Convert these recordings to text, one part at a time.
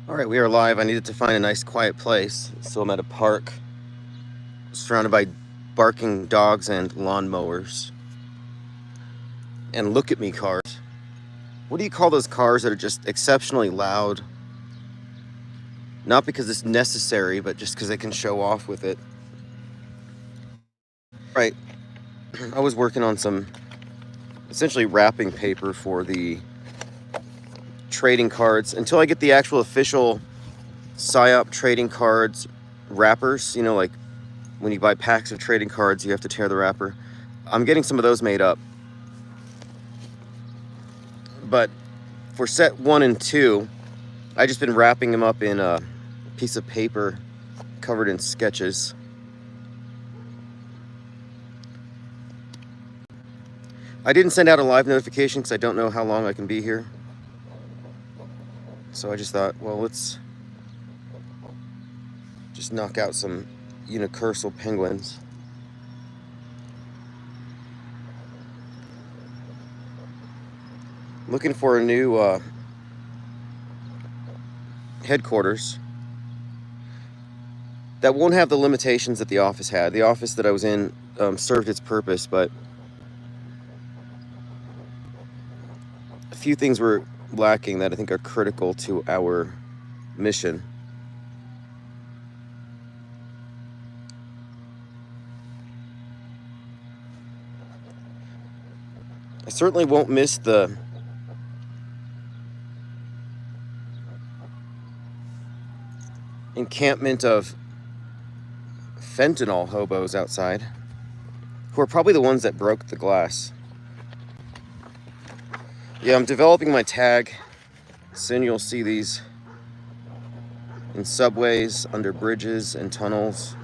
All right, we are live. I needed to find a nice quiet place, so I'm at a park surrounded by barking dogs and lawnmowers. And look at me cars. What do you call those cars that are just exceptionally loud? Not because it's necessary, but just because they can show off with it. Right. I was working on some essentially wrapping paper for the trading cards until I get the actual official psyop trading cards wrappers. You know, like when you buy packs of trading cards, you have to tear the wrapper. I'm getting some of those made up. But for set 1 and 2, I just been wrapping them up in a piece of paper covered in sketches. I didn't send out a live notification because I don't know how long I can be here. So I just thought, well, let's just knock out some unicursal penguins. Looking for a new headquarters that won't have the limitations that the office had. The office that I was in served its purpose, but a few things were lacking that I think are critical to our mission. I certainly won't miss the encampment of fentanyl hobos outside, who are probably the ones that broke the glass. Yeah, I'm developing my tag. Soon you'll see these in subways, under bridges and tunnels,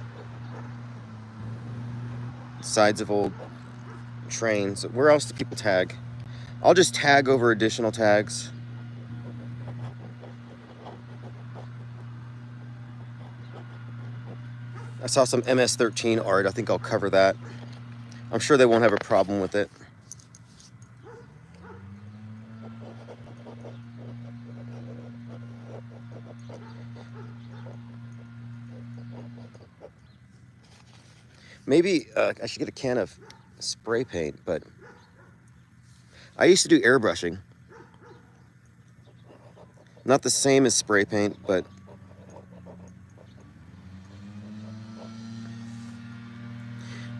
sides of old trains. Where else do people tag? I'll just tag over additional tags. I saw some MS-13 art. I think I'll cover that. I'm sure they won't have a problem with it. Maybe I should get a can of spray paint, but I used to do airbrushing. Not the same as spray paint, but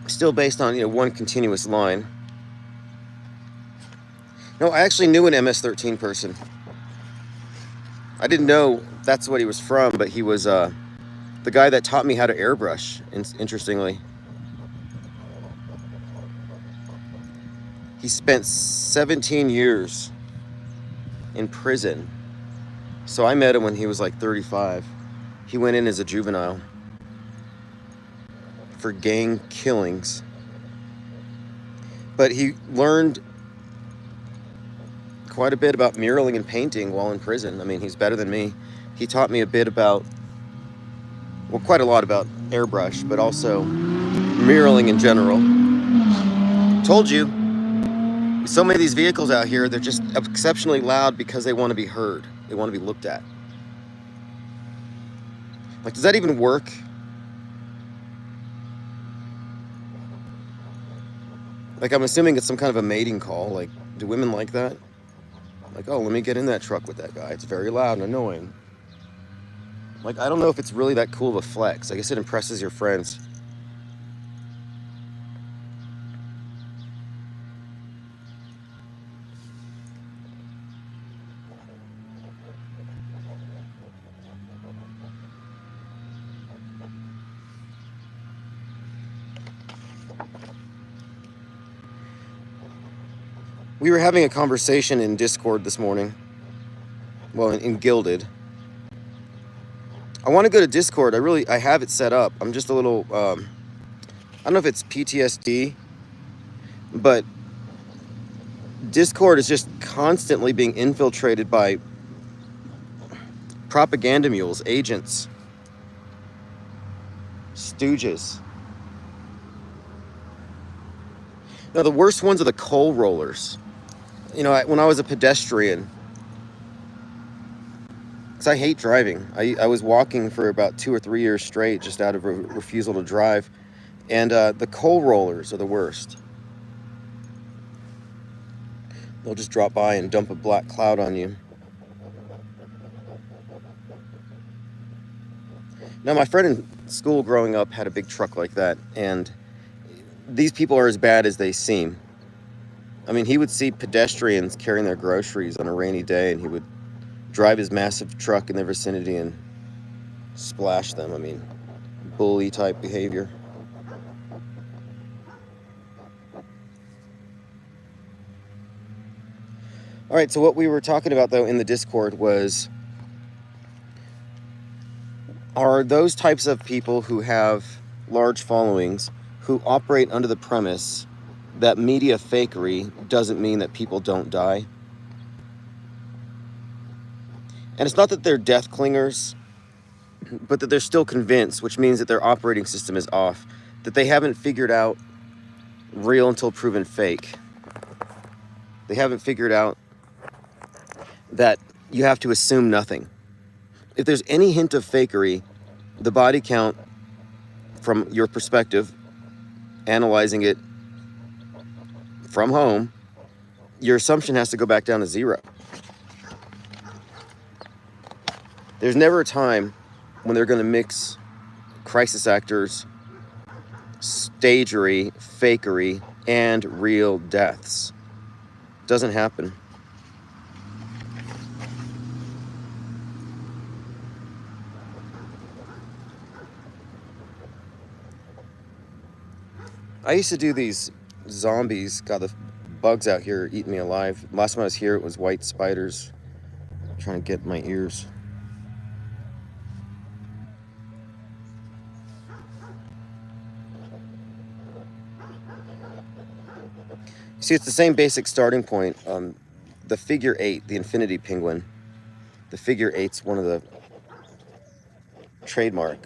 still based on, one continuous line. No, I actually knew an MS-13 person. I didn't know that's what he was from, but he was the guy that taught me how to airbrush, interestingly. He spent 17 years in prison. So I met him when he was like 35. He went in as a juvenile for gang killings. But he learned quite a bit about muraling and painting while in prison. I mean, he's better than me. He taught me a bit about, well, quite a lot about airbrush, but also muraling in general. Told you. So many of these vehicles out here, they're just exceptionally loud because they want to be heard. They want to be looked at. Like, does that even work? Like, I'm assuming it's some kind of a mating call. Like, do women like that? Like, oh, let me get in that truck with that guy. It's very loud and annoying. Like, I don't know if it's really that cool of a flex. I guess it impresses your friends. We were having a conversation in Discord this morning. Well, in Gilded. I want to go to Discord. I have it set up. I'm just a little, I don't know if it's PTSD, but Discord is just constantly being infiltrated by propaganda mules, agents, stooges. Now, the worst ones are the coal rollers. When I was a pedestrian, because because I hate driving. I was walking for about 2 or 3 years straight just out of refusal to drive. And the coal rollers are the worst. They'll just drop by and dump a black cloud on you. Now, my friend in school growing up had a big truck like that, and these people are as bad as they seem. I mean, he would see pedestrians carrying their groceries on a rainy day, and he would drive his massive truck in their vicinity and splash them. I mean, bully type behavior. All right, so what we were talking about, though, in the Discord was, are those types of people who have large followings who operate under the premise that media fakery doesn't mean that people don't die. And it's not that they're death clingers, but that they're still convinced, which means that their operating system is off, that they haven't figured out real until proven fake. They haven't figured out that you have to assume nothing. If there's any hint of fakery, the body count, from your perspective, analyzing it from home, your assumption has to go back down to 0. There's never a time when they're going to mix crisis actors, stagery, fakery, and real deaths. Doesn't happen. I used to do these zombies. God, the bugs out here are eating me alive. Last time I was here, it was white spiders trying to get my ears. See, it's the same basic starting point. The figure 8, the infinity penguin, the figure 8's one of the trademark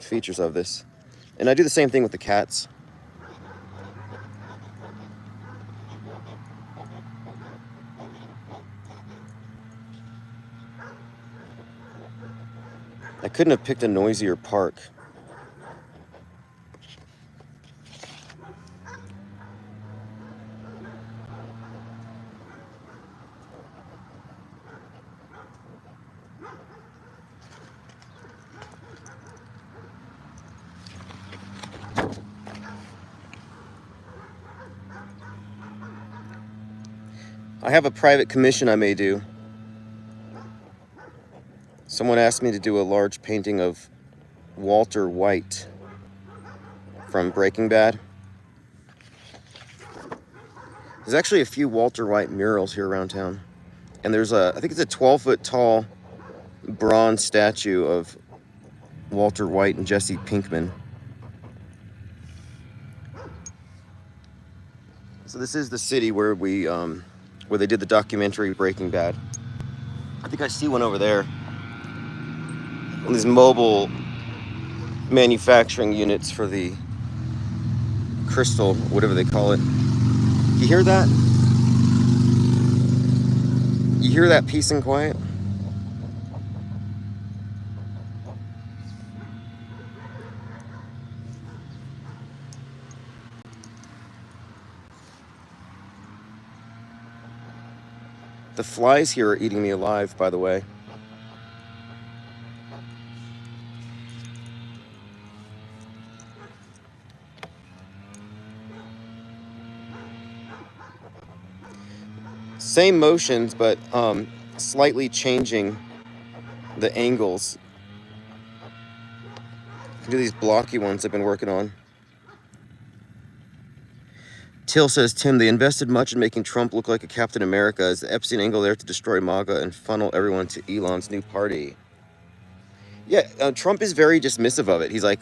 features of this. And I do the same thing with the cats. I couldn't have picked a noisier park. I have a private commission I may do. Someone asked me to do a large painting of Walter White from Breaking Bad. There's actually a few Walter White murals here around town. And there's I think it's a 12-foot tall bronze statue of Walter White and Jesse Pinkman. So this is the city where where they did the documentary Breaking Bad. I think I see one over there. One of these mobile manufacturing units for the crystal, whatever they call it. You hear that? You hear that peace and quiet? The flies here are eating me alive, by the way. Same motions, but slightly changing the angles. Do these blocky ones I've been working on. Till says, Tim, they invested much in making Trump look like a Captain America. Is the Epstein angle there to destroy MAGA and funnel everyone to Elon's new party? Yeah, Trump is very dismissive of it. He's like,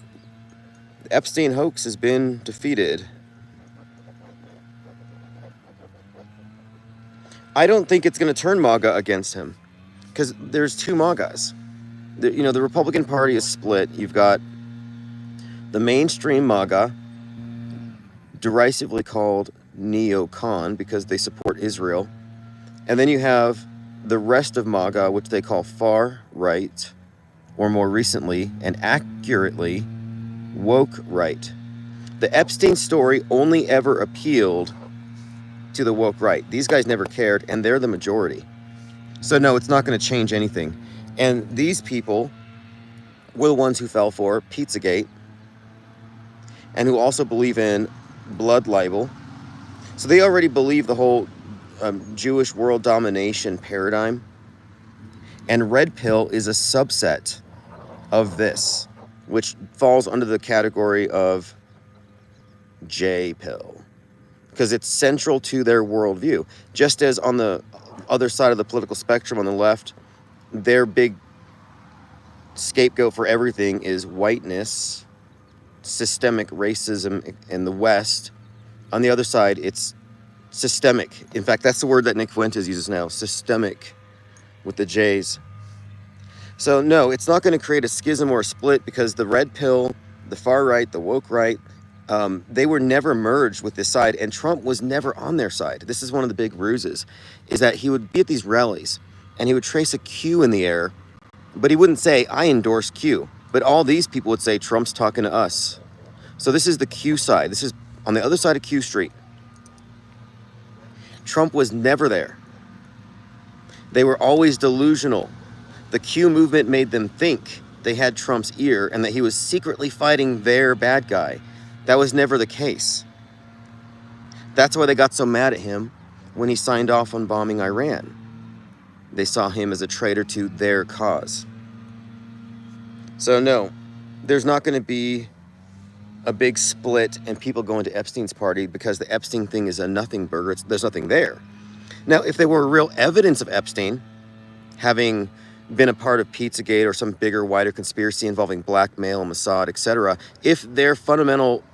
the Epstein hoax has been defeated. I don't think it's going to turn MAGA against him, because there's two MAGAs. The Republican Party is split. You've got the mainstream MAGA, derisively called neocon because they support Israel. And then you have the rest of MAGA, which they call far right, or more recently and accurately, woke right. The Epstein story only ever appealed to the woke right. These guys never cared, and they're the majority. So no, it's not going to change anything. And these people were the ones who fell for Pizzagate, and who also believe in blood libel. So they already believe the whole Jewish world domination paradigm. And red pill is a subset of this, which falls under the category of J pill, because it's central to their worldview. Just as on the other side of the political spectrum, on the left, their big scapegoat for everything is whiteness, systemic racism in the West. On the other side, it's systemic. In fact, that's the word that Nick Fuentes uses now, systemic, with the J's. So no, it's not going to create a schism or a split, because the red pill, the far right, the woke right, they were never merged with this side, and Trump was never on their side. This is one of the big ruses, is that he would be at these rallies, and he would trace a Q in the air, but he wouldn't say, I endorse Q. But all these people would say, Trump's talking to us. So this is the Q side. This is on the other side of Q Street. Trump was never there. They were always delusional. The Q movement made them think they had Trump's ear and that he was secretly fighting their bad guy. That was never the case. That's why they got so mad at him when he signed off on bombing Iran. They saw him as a traitor to their cause. So no, there's not going to be a big split and people going to Epstein's party, because the Epstein thing is a nothing burger. There's nothing there. Now, if there were real evidence of Epstein having been a part of Pizzagate or some bigger, wider conspiracy involving blackmail, Mossad, etc., if their fundamental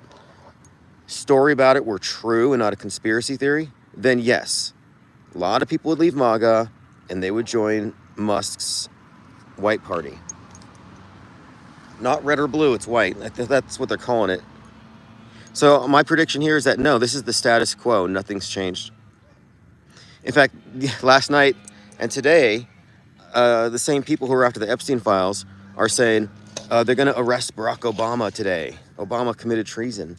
story about it were true and not a conspiracy theory, then yes, a lot of people would leave MAGA and they would join Musk's white party. Not red or blue, it's white. That's what they're calling it. So my prediction here is that no, this is the status quo. Nothing's changed. In fact, last night and today, the same people who are after the Epstein files are saying they're going to arrest Barack Obama today. Obama committed treason.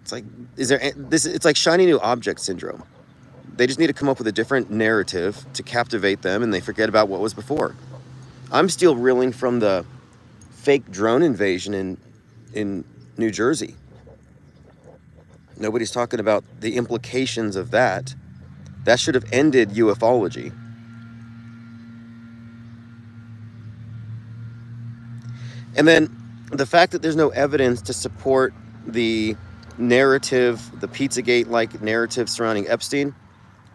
It's like, it's like shiny new object syndrome. They just need to come up with a different narrative to captivate them, and they forget about what was before. I'm still reeling from the fake drone invasion in New Jersey. Nobody's talking about the implications of that. That should have ended ufology. And then the fact that there's no evidence to support the narrative, the Pizzagate-like narrative surrounding Epstein,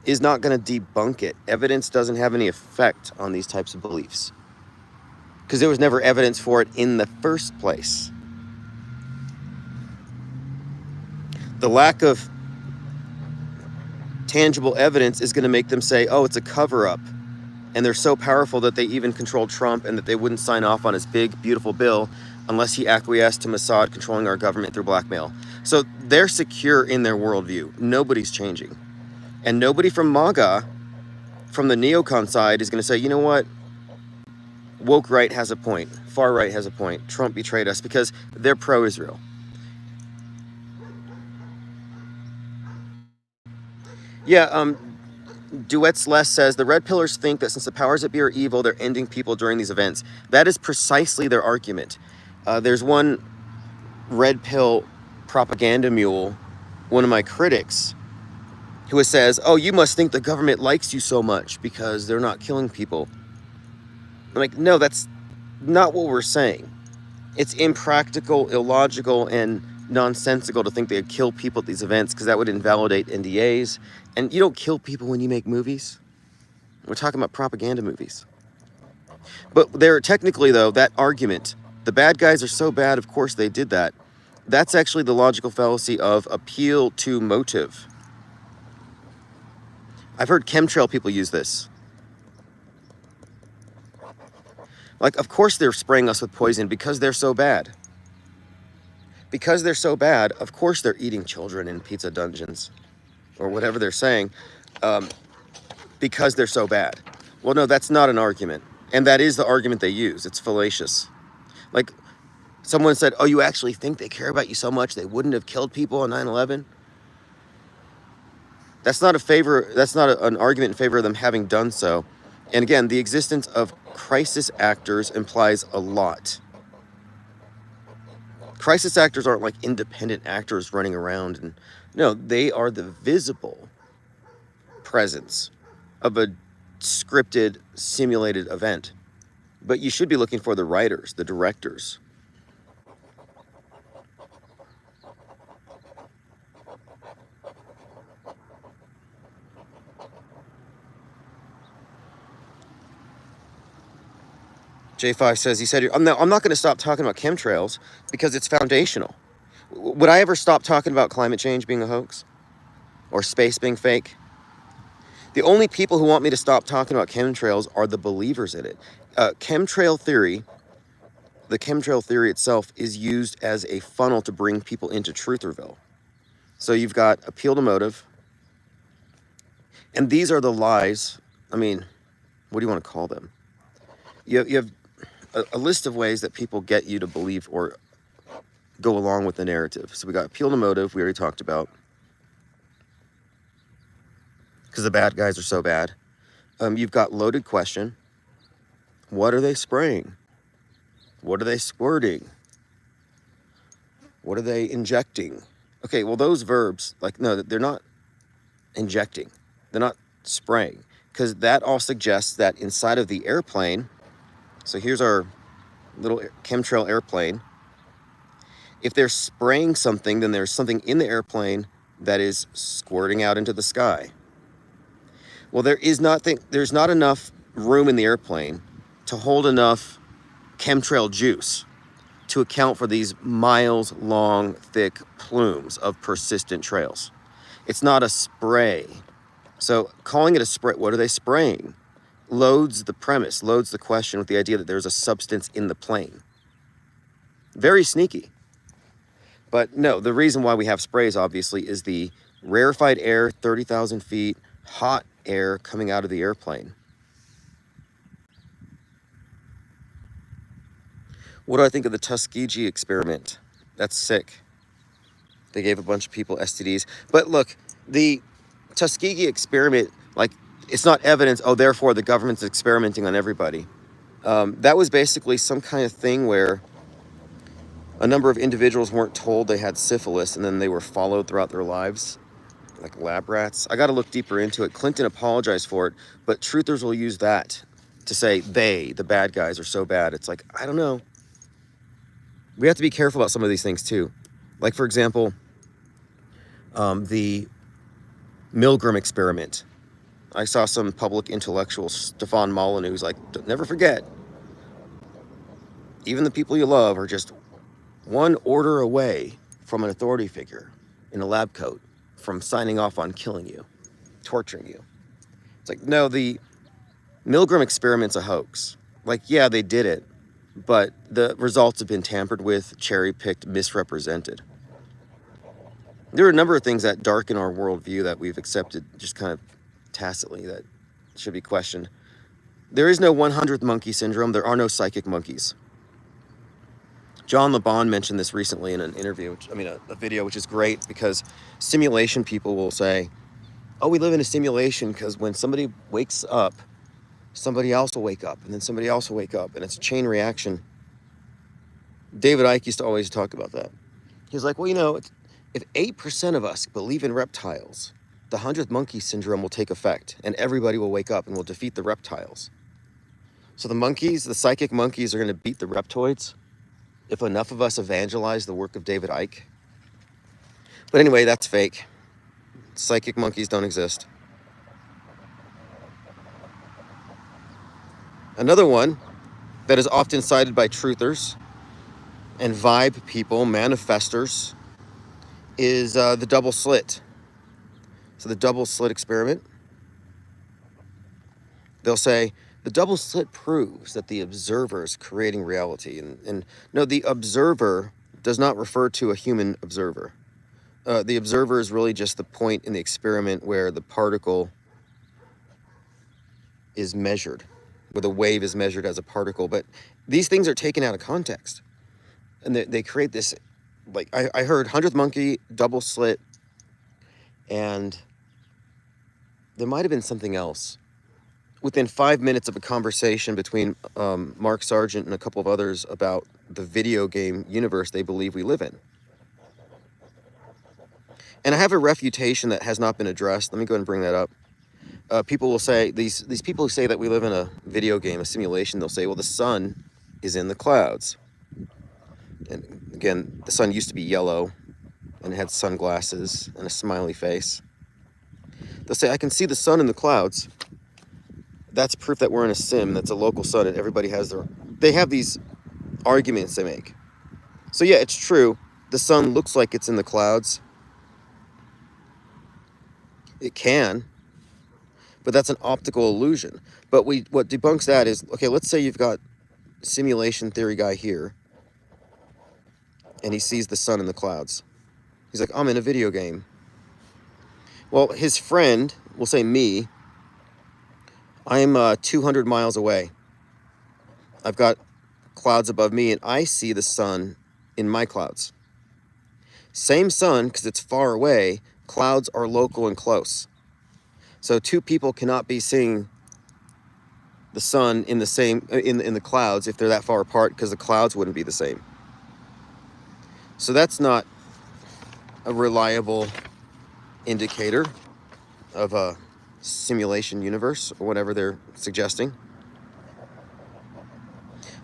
is not going to debunk it. Evidence doesn't have any effect on these types of beliefs, because there was never evidence for it in the first place. The lack of tangible evidence is going to make them say, oh, it's a cover-up. And they're so powerful that they even control Trump, and that they wouldn't sign off on his big, beautiful bill unless he acquiesced to Mossad controlling our government through blackmail. So they're secure in their worldview. Nobody's changing. And nobody from MAGA, from the neocon side, is going to say, you know what? Woke right has a point. Far right has a point. Trump betrayed us, because they're pro-Israel. Yeah, Duet Celeste says, the red pillars think that since the powers that be are evil, they're ending people during these events. That is precisely their argument. There's one red pill propaganda mule, one of my critics, who says, oh, you must think the government likes you so much because they're not killing people. I'm like, no, that's not what we're saying. It's impractical, illogical, and nonsensical to think they'd kill people at these events, because that would invalidate NDAs. And you don't kill people when you make movies. We're talking about propaganda movies. But they're technically, though, that argument, the bad guys are so bad, of course they did that. That's actually the logical fallacy of appeal to motive. I've heard chemtrail people use this. Like, of course they're spraying us with poison because they're so bad. Because they're so bad, of course they're eating children in pizza dungeons, or whatever they're saying. because they're so bad. Well, no, that's not an argument. And that is the argument they use. It's fallacious. Like, someone said, oh, you actually think they care about you so much they wouldn't have killed people on 9/11? That's not an argument in favor of them having done so. And again, the existence of crisis actors implies a lot. Crisis actors aren't like independent actors running around. And no, they are the visible presence of a scripted, simulated event. But you should be looking for the writers, the directors. J5 says, he said, I'm not going to stop talking about chemtrails because it's foundational. Would I ever stop talking about climate change being a hoax? Or space being fake? The only people who want me to stop talking about chemtrails are the believers in it. Chemtrail theory, the chemtrail theory itself is used as a funnel to bring people into Trutherville. So you've got appeal to motive. And these are the lies. I mean, what do you want to call them? You have a list of ways that people get you to believe or go along with the narrative. So we got appeal to motive, we already talked about. Because the bad guys are so bad. You've got loaded question. What are they spraying? What are they squirting? What are they injecting? Okay, well, those verbs, like, no, they're not injecting. They're not spraying. Because that all suggests that inside of the airplane, so here's our little chemtrail airplane. If they're spraying something, then there's something in the airplane that is squirting out into the sky. Well, there's not enough room in the airplane to hold enough chemtrail juice to account for these miles-long, thick plumes of persistent trails. It's not a spray. So calling it a spray, what are they spraying? Loads the premise, loads the question with the idea that there's a substance in the plane. Very sneaky. But no, the reason why we have sprays, obviously, is the rarefied air, 30,000 feet, hot air coming out of the airplane. What do I think of the Tuskegee experiment? That's sick. They gave a bunch of people STDs. But look, the Tuskegee experiment, like, it's not evidence, oh, therefore the government's experimenting on everybody. That was basically some kind of thing where a number of individuals weren't told they had syphilis and then they were followed throughout their lives, like lab rats. I got to look deeper into it. Clinton apologized for it, but truthers will use that to say the bad guys, are so bad. It's like, I don't know. We have to be careful about some of these things too. Like, for example, the Milgram experiment. I saw some public intellectual, Stefan Molyneux, who's like, never forget, even the people you love are just one order away from an authority figure in a lab coat from signing off on killing you, torturing you. It's like, no, the Milgram experiment's a hoax. Like, yeah, they did it, but the results have been tampered with, cherry-picked, misrepresented. There are a number of things that darken our worldview that we've accepted just kind of tacitly that should be questioned. There is no 100th monkey syndrome. There are no psychic monkeys. John LeBon mentioned this recently in an interview, a video, which is great because simulation people will say, oh, we live in a simulation because when somebody wakes up, somebody else will wake up, and then somebody else will wake up, and it's a chain reaction. David Icke used to always talk about that. He was like, well, if 8% of us believe in reptiles, the 100th monkey syndrome will take effect, and everybody will wake up and will defeat the reptiles. So the monkeys, the psychic monkeys, are going to beat the reptoids if enough of us evangelize the work of David Icke. But anyway, that's fake. Psychic monkeys don't exist. Another one that is often cited by truthers and vibe people, manifestors, is the double slit. So the double slit experiment. They'll say, the double slit proves that the observer is creating reality. And no, the observer does not refer to a human observer. The observer is really just the point in the experiment where the particle is measured, where the wave is measured as a particle. But these things are taken out of context. And they create this, like, I heard 100th monkey, double slit, and there might have been something else. Within 5 minutes of a conversation between Mark Sargent and a couple of others about the video game universe they believe we live in. And I have a refutation that has not been addressed. Let me go ahead and bring that up. People will say, these people who say that we live in a video game, a simulation, they'll say, well, the sun is in the clouds. And again, the sun used to be yellow and it had sunglasses and a smiley face. They'll say, I can see the sun in the clouds. That's proof that we're in a sim, that's a local sun, and everybody has they have these arguments they make. So yeah, it's true. The sun looks like it's in the clouds. It can, but that's an optical illusion. But what debunks that is, okay, let's say you've got simulation theory guy here, and he sees the sun in the clouds. He's like, I'm in a video game. Well, his friend, we'll say me, I'm 200 miles away. I've got clouds above me, and I see the sun in my clouds. Same sun, because it's far away, clouds are local and close. So two people cannot be seeing the sun in the same in the clouds if they're that far apart, because the clouds wouldn't be the same. So that's not a reliable indicator of a simulation universe or whatever they're suggesting.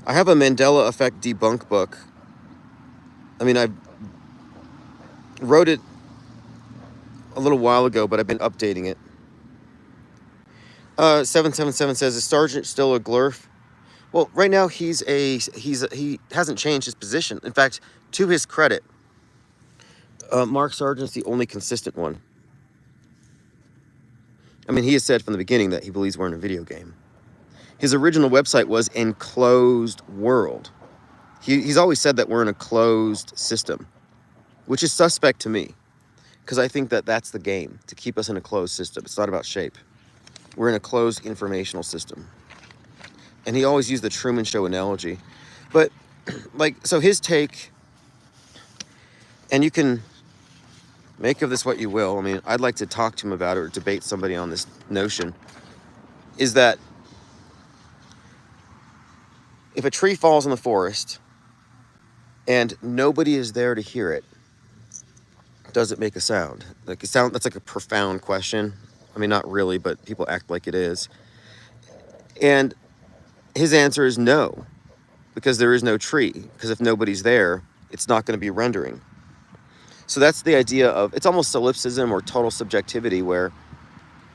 I have a Mandela effect debunk book. I mean, I wrote it a little while ago, but I've been updating it. 777 says, is Sargent still a glurf? Well, right now he hasn't changed his position. In fact, to his credit, Mark Sargent's the only consistent one. I mean, he has said from the beginning that he believes we're in a video game. His original website was Enclosed World. He's always said that we're in a closed system, which is suspect to me, because I think that that's the game, to keep us in a closed system. It's not about shape. We're in a closed informational system. And he always used the Truman Show analogy. But, like, so his take, and you can make of this what you will. I mean, I'd like to talk to him about it or debate somebody on this notion, is that if a tree falls in the forest and nobody is there to hear it, does it make a sound? Like, that's like a profound question. I mean, not really, but people act like it is. And his answer is no, because there is no tree. Because if nobody's there, it's not going to be rendering. So that's the idea of, it's almost solipsism or total subjectivity, where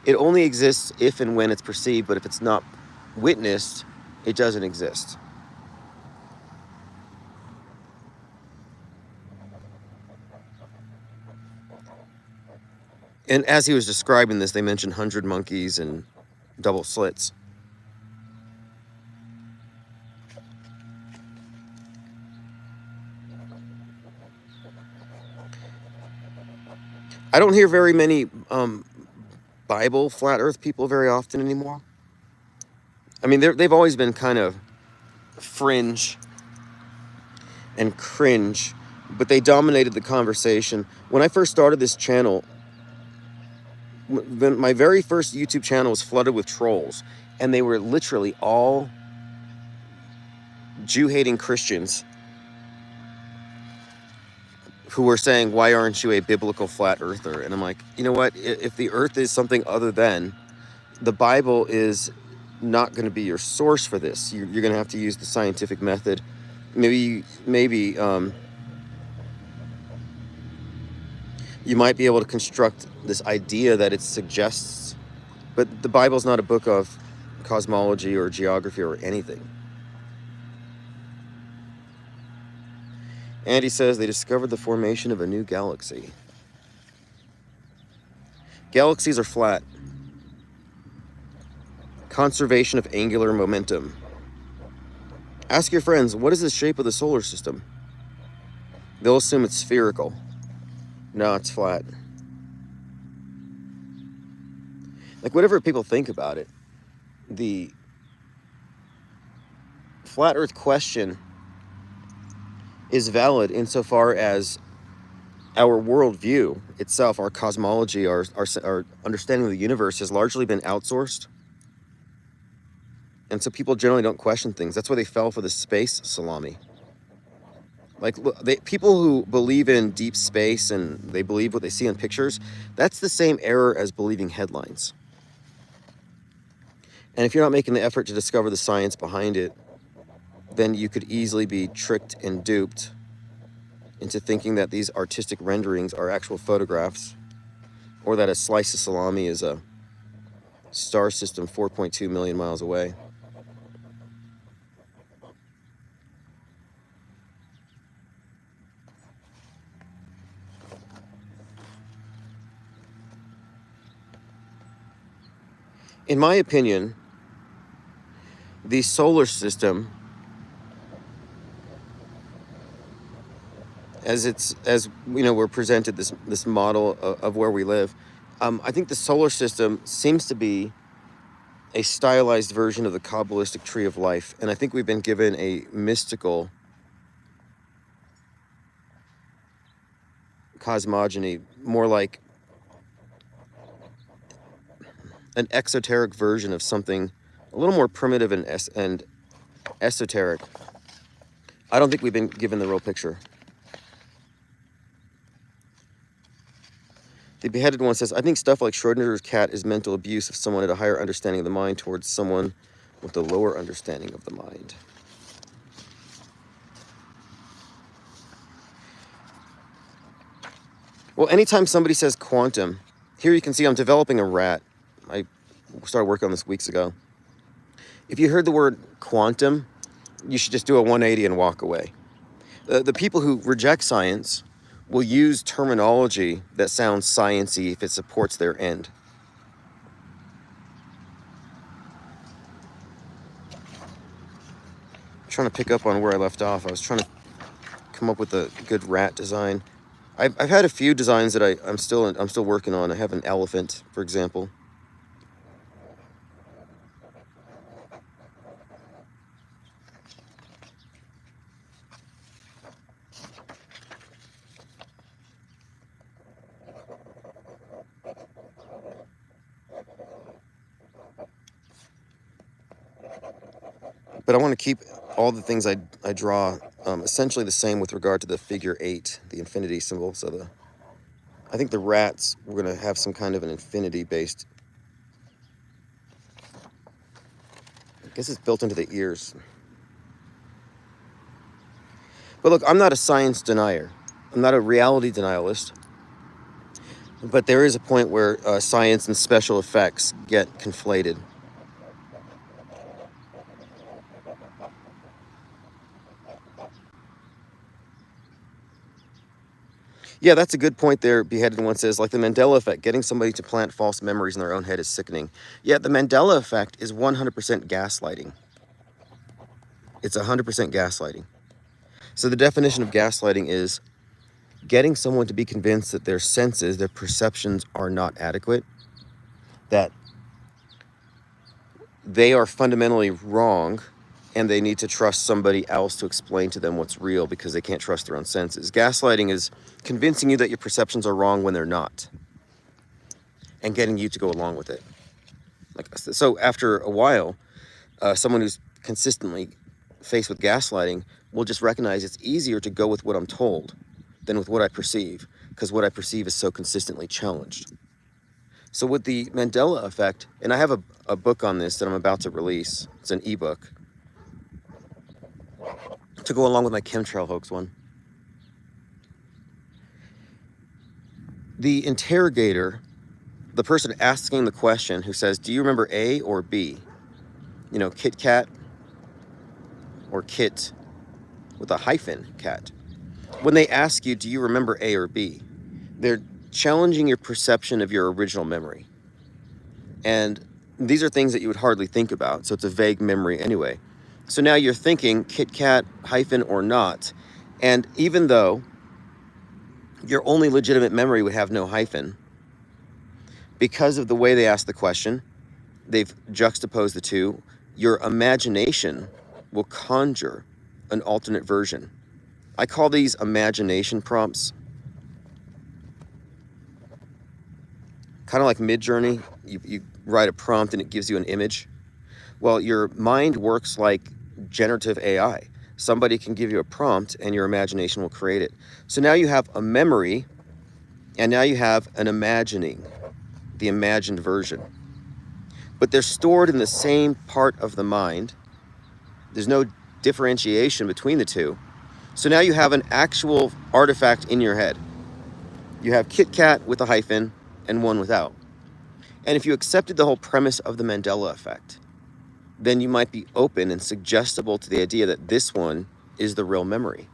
it only exists if and when it's perceived, but if it's not witnessed, it doesn't exist. And as he was describing this, they mentioned 100 monkeys and double slits. I don't hear very many Bible flat earth people very often anymore. I mean, they've always been kind of fringe and cringe, but they dominated the conversation. When I first started this channel, my very first YouTube channel was flooded with trolls, and they were literally all Jew-hating Christians who were saying, why aren't you a biblical flat earther? And I'm like, you know what? If the earth is something other than, the Bible is not going to be your source for this. You're going to have to use the scientific method. Maybe you might be able to construct this idea that it suggests, but the Bible's not a book of cosmology or geography or anything. Andy says they discovered the formation of a new galaxy. Galaxies are flat. Conservation of angular momentum. Ask your friends, what is the shape of the solar system? They'll assume it's spherical. No, it's flat. Like, whatever people think about it, the flat earth question is valid insofar as our worldview itself, our cosmology, our understanding of the universe has largely been outsourced. And so people generally don't question things. That's why they fell for the space salami. Like, people who believe in deep space and they believe what they see in pictures, that's the same error as believing headlines. And if you're not making the effort to discover the science behind it, then you could easily be tricked and duped into thinking that these artistic renderings are actual photographs, or that a slice of salami is a star system 4.2 million miles away. In my opinion, the solar system, as we're presented this model of where we live, I think the solar system seems to be a stylized version of the Kabbalistic tree of life, and I think we've been given a mystical cosmogony, more like an exoteric version of something a little more primitive and esoteric. I don't think we've been given the real picture. The beheaded one says, I think stuff like Schrodinger's cat is mental abuse of someone at a higher understanding of the mind towards someone with a lower understanding of the mind. Well, anytime somebody says quantum, here you can see I'm developing a rat. I started working on this weeks ago. If you heard the word quantum, you should just do a 180 and walk away. The people who reject science will use terminology that sounds science-y if it supports their end. I'm trying to pick up on where I left off. I was trying to come up with a good rat design. I've had a few designs that I'm still working on. I have an elephant, for example. But I want to keep all the things I draw essentially the same with regard to the figure 8, the infinity symbol. So I think the rats, we're going to have some kind of an infinity-based. I guess it's built into the ears. But look, I'm not a science denier. I'm not a reality denialist. But there is a point where science and special effects get conflated. Yeah, that's a good point there. Beheaded one says, like the Mandela effect, getting somebody to plant false memories in their own head is sickening. Yeah, the Mandela effect is 100% gaslighting. It's 100% gaslighting. So the definition of gaslighting is getting someone to be convinced that their senses, their perceptions are not adequate, that they are fundamentally wrong, and they need to trust somebody else to explain to them what's real because they can't trust their own senses. Gaslighting is convincing you that your perceptions are wrong when they're not, and getting you to go along with it. So after a while, someone who's consistently faced with gaslighting will just recognize it's easier to go with what I'm told than with what I perceive, because what I perceive is so consistently challenged. So with the Mandela effect, and I have a book on this that I'm about to release. It's an ebook to go along with my chemtrail hoax one. The interrogator, the person asking the question who says, do you remember A or B? You know, Kit Kat or Kit with a hyphen cat. When they ask you, do you remember A or B? They're challenging your perception of your original memory. And these are things that you would hardly think about, so it's a vague memory anyway. So now you're thinking Kit Kat, hyphen or not, and even though your only legitimate memory would have no hyphen, because of the way they ask the question, they've juxtaposed the two. Your imagination will conjure an alternate version. I call these imagination prompts. Kind of like Midjourney, you write a prompt and it gives you an image. Well, your mind works like generative AI. Somebody can give you a prompt and your imagination will create it. So now you have a memory and now you have an imagining, the imagined version. But they're stored in the same part of the mind. There's no differentiation between the two. So now you have an actual artifact in your head. You have Kit Kat with a hyphen and one without. And if you accepted the whole premise of the Mandela effect, then you might be open and suggestible to the idea that this one is the real memory.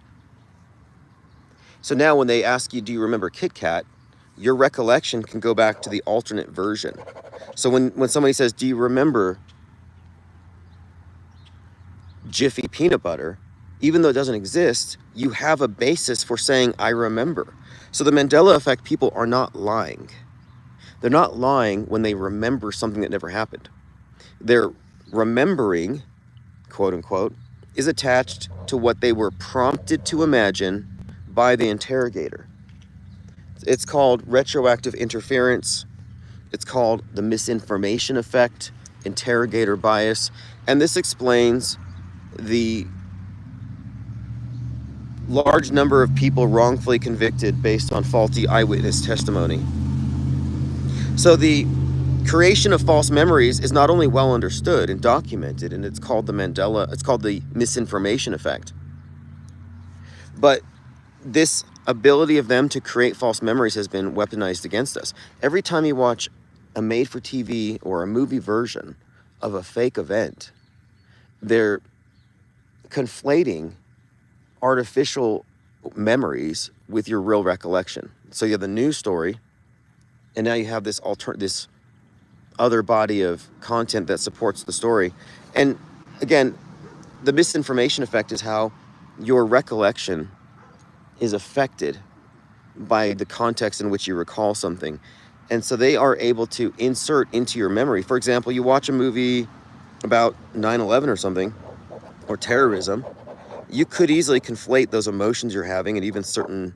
So now when they ask you, do you remember Kit Kat, your recollection can go back to the alternate version. So when somebody says, do you remember Jiffy peanut butter, even though it doesn't exist, you have a basis for saying, I remember. So the Mandela effect people are not lying. They're not lying when they remember something that never happened. Their remembering, quote unquote, is attached to what they were prompted to imagine by the interrogator. It's called retroactive interference. It's called the misinformation effect, interrogator bias, and this explains the large number of people wrongfully convicted based on faulty eyewitness testimony. So the creation of false memories is not only well understood and documented, and it's called the misinformation effect, but this ability of them to create false memories has been weaponized against us. Every time you watch a made-for-TV or a movie version of a fake event, they're conflating artificial memories with your real recollection. So you have the news story, and now you have this other body of content that supports the story. And again, the misinformation effect is how your recollection is affected by the context in which you recall something. And so they are able to insert into your memory. For example, you watch a movie about 9/11 or something, or terrorism, you could easily conflate those emotions you're having and even certain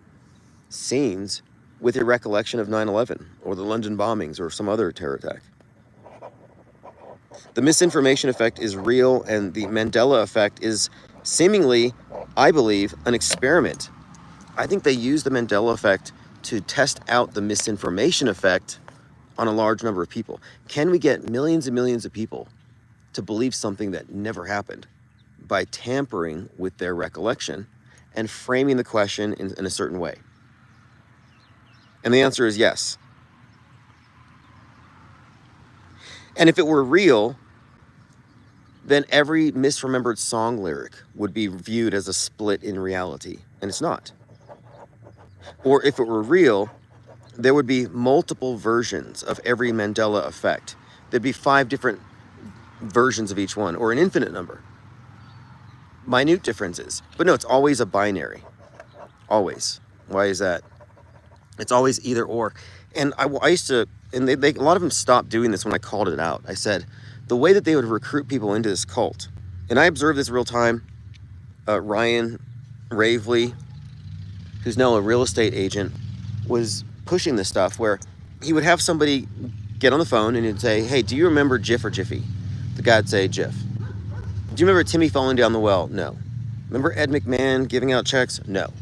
scenes with your recollection of 9/11 or the London bombings or some other terror attack. The misinformation effect is real, and the Mandela effect is seemingly, I believe, an experiment. I think they use the Mandela effect to test out the misinformation effect on a large number of people. Can we get millions and millions of people to believe something that never happened by tampering with their recollection and framing the question in a certain way? And the answer is yes. And if it were real, then every misremembered song lyric would be viewed as a split in reality, and it's not. Or if it were real, there would be multiple versions of every Mandela effect. There'd be 5 different versions of each one, or an infinite number. Minute differences. But no, it's always a binary. Always. Why is that? It's always either or. And I used to, and a lot of them stopped doing this when I called it out. I said, the way that they would recruit people into this cult, and I observed this real time, Ryan Ravely, who's now a real estate agent, was pushing this stuff where he would have somebody get on the phone and he'd say, hey, do you remember Jif or Jiffy? The guy would say, Jif. Do you remember Timmy falling down the well? No. Remember Ed McMahon giving out checks? No.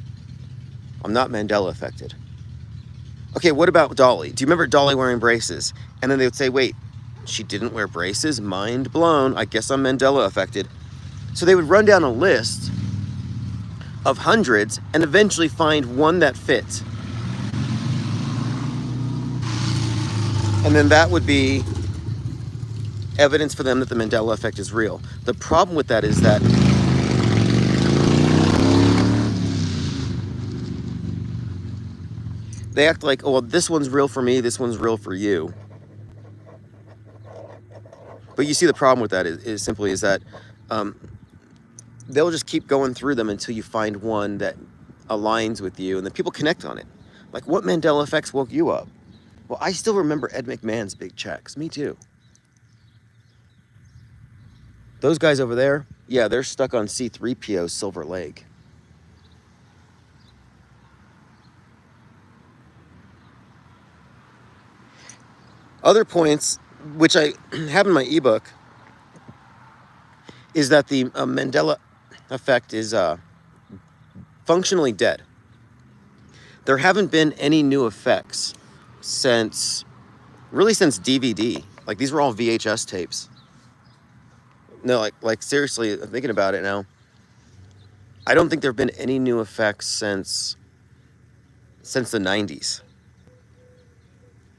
I'm not Mandela affected. Okay, what about Dolly? Do you remember Dolly wearing braces? And then they would say, wait, she didn't wear braces? Mind blown. I guess I'm Mandela affected. So they would run down a list of hundreds and eventually find one that fit. And then that would be evidence for them that the Mandela effect is real. The problem with that is that they act like, oh, well, this one's real for me, this one's real for you. But you see the problem with that is simply that they'll just keep going through them until you find one that aligns with you, and then people connect on it. Like, what Mandela effects woke you up? Well, I still remember Ed McMahon's big checks. Me too. Those guys over there, yeah, they're stuck on C-3PO's Silver Lake. Other points, which I have in my ebook, is that the Mandela effect is functionally dead. There haven't been any new effects since DVD. Like, these were all VHS tapes. No, like seriously, I'm thinking about it now. I don't think there have been any new effects since the 90s.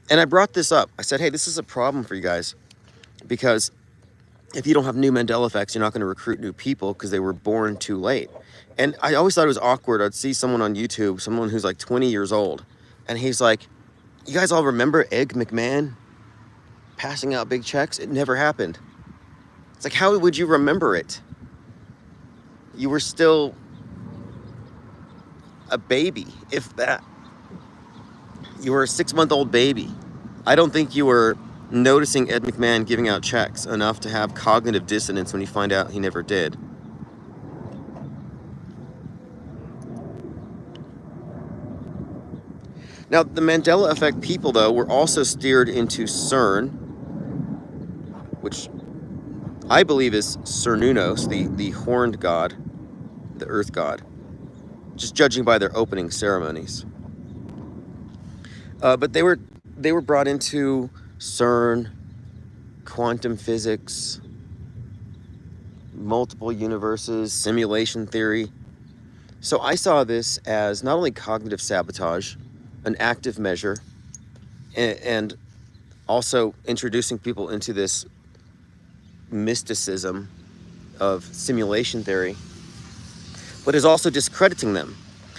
And I brought this up. I said, hey, this is a problem for you guys, because if you don't have new Mandela effects, you're not going to recruit new people because they were born too late. And I always thought it was awkward. I'd see someone on YouTube, someone who's like 20 years old, and he's like, you guys all remember Ed McMahon passing out big checks? It never happened. It's like, how would you remember it? You were still a baby, if that. You were a 6-month-old baby. I don't think you were noticing Ed McMahon giving out checks enough to have cognitive dissonance when you find out he never did. Now, the Mandela effect people, though, were also steered into CERN, which I believe is Cernunnos, the horned god, the earth god, just judging by their opening ceremonies. But they were brought into CERN, quantum physics, multiple universes, simulation theory. So I saw this as not only cognitive sabotage, an active measure, and also introducing people into this mysticism of simulation theory, but is also discrediting them.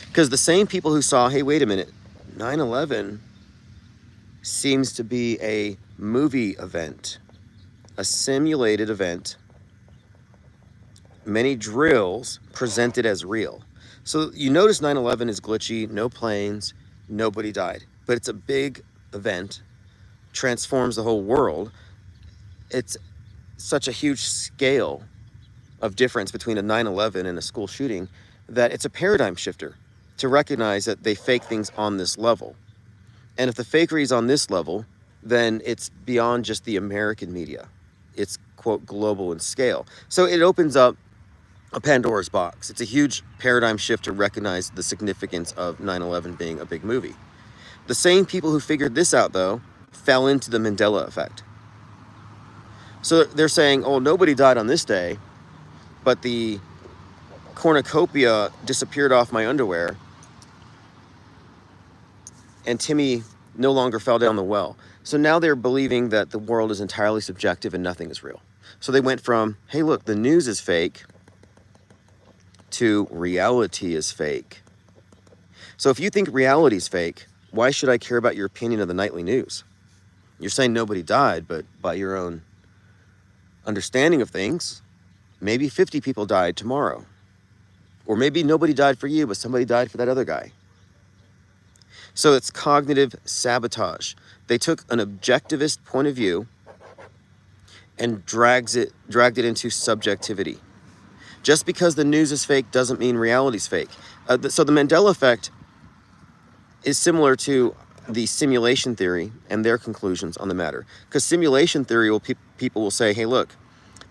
Because the same people who saw, hey, wait a minute, 9/11 seems to be a movie event, a simulated event, many drills presented as real. So you notice 9/11 is glitchy, no planes, nobody died, but it's a big event, transforms the whole world. It's such a huge scale of difference between a 9/11 and a school shooting that it's a paradigm shifter to recognize that they fake things on this level. And if the fakery is on this level, then it's beyond just the American media. It's, quote, global in scale. So it opens up a Pandora's box. It's a huge paradigm shift to recognize the significance of 9/11 being a big movie. The same people who figured this out, though, fell into the Mandela effect. So they're saying, oh, nobody died on this day, but the cornucopia disappeared off my underwear, and Timmy no longer fell down the well. So now they're believing that the world is entirely subjective and nothing is real. So they went from, hey, look, the news is fake, to reality is fake. So if you think reality is fake, why should I care about your opinion of the nightly news? You're saying nobody died, but by your own understanding of things, maybe 50 people died tomorrow. Or maybe nobody died for you, but somebody died for that other guy. So it's cognitive sabotage. They took an objectivist point of view and dragged it into subjectivity. Just because the news is fake doesn't mean reality's fake. So the Mandela effect is similar to the simulation theory and their conclusions on the matter. Because simulation theory, people will say, hey, look,